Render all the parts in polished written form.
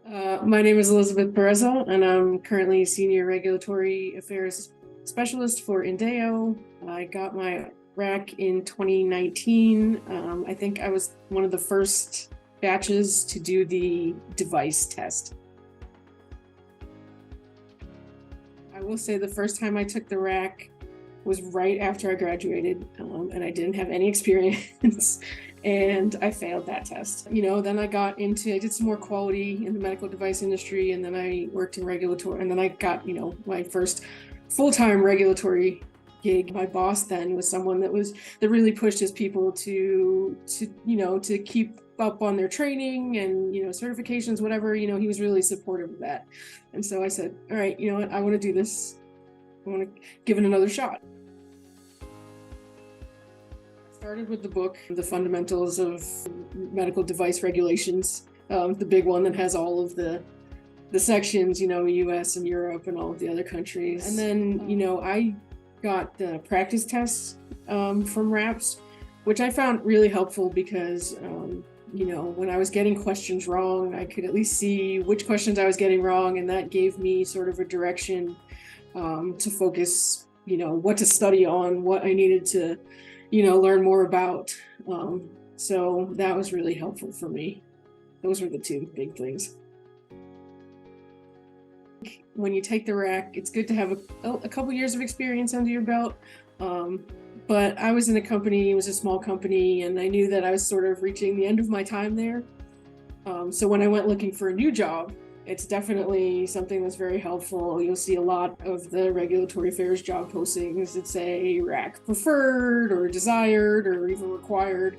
My name is Elizabeth Bereza, and I'm currently Senior Regulatory Affairs Specialist for Indeo. I got my RAC in 2019. I think I was one of the first batches to do the device test. I will say the first time I took the RAC was right after I graduated, and I didn't have any experience. And I failed that test. Then I did some more quality in the medical device industry, and then I worked in regulatory, and then I got, my first full-time regulatory gig. My boss then was someone that really pushed his people to keep up on their training and, certifications, whatever, he was really supportive of that. And so I said, all right, you know what, I want to do this. I want to give it another shot. Started with the book, The Fundamentals of Medical Device Regulations, the big one that has all of the sections, US and Europe and all of the other countries. And then, I got the practice tests from RAPS, which I found really helpful because, when I was getting questions wrong, I could at least see which questions I was getting wrong, and that gave me sort of a direction to focus, what to study on, what I needed to learn more about. So that was really helpful for me. Those were the two big things. When you take the RAC, it's good to have a couple years of experience under your belt. But I was in a company, it was a small company, and I knew that I was sort of reaching the end of my time there. So when I went looking for a new job, it's definitely something that's very helpful. You'll see a lot of the regulatory affairs job postings that say RAC preferred or desired or even required.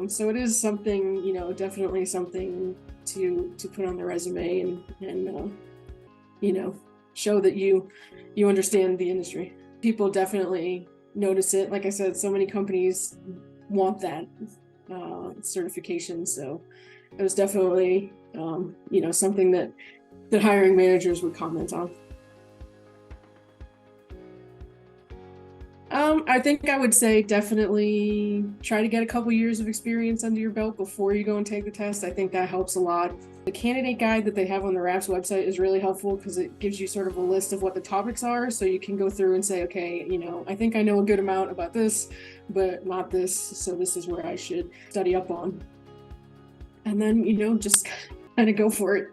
So it is something, definitely something to put on the resume and show that you understand the industry. People definitely notice it. Like I said, so many companies want that certification. So it was definitely something that hiring managers would comment on. I think I would say definitely try to get a couple years of experience under your belt before you go and take the test. I think that helps a lot. The candidate guide that they have on the RAPS website is really helpful because it gives you sort of a list of what the topics are, so you can go through and say, okay, I think I know a good amount about this, but not this, so this is where I should study up on. And then, just kind of go for it.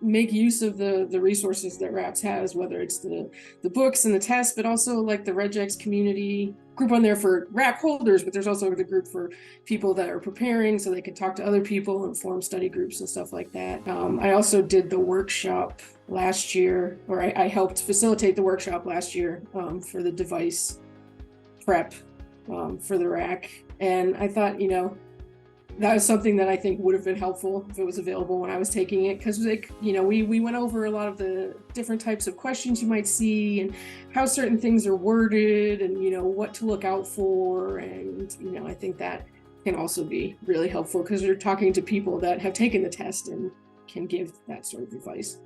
Make use of the resources that RAPS has, whether it's the books and the tests, but also like the Regex community group on there for RAC holders, but there's also the group for people that are preparing so they can talk to other people and form study groups and stuff like that. I also did the workshop last year, or I helped facilitate the workshop last year for the device prep for the RAC. And I thought, that was something that I think would have been helpful if it was available when I was taking it, because we went over a lot of the different types of questions you might see and how certain things are worded and what to look out for, and I think that can also be really helpful because you're talking to people that have taken the test and can give that sort of advice.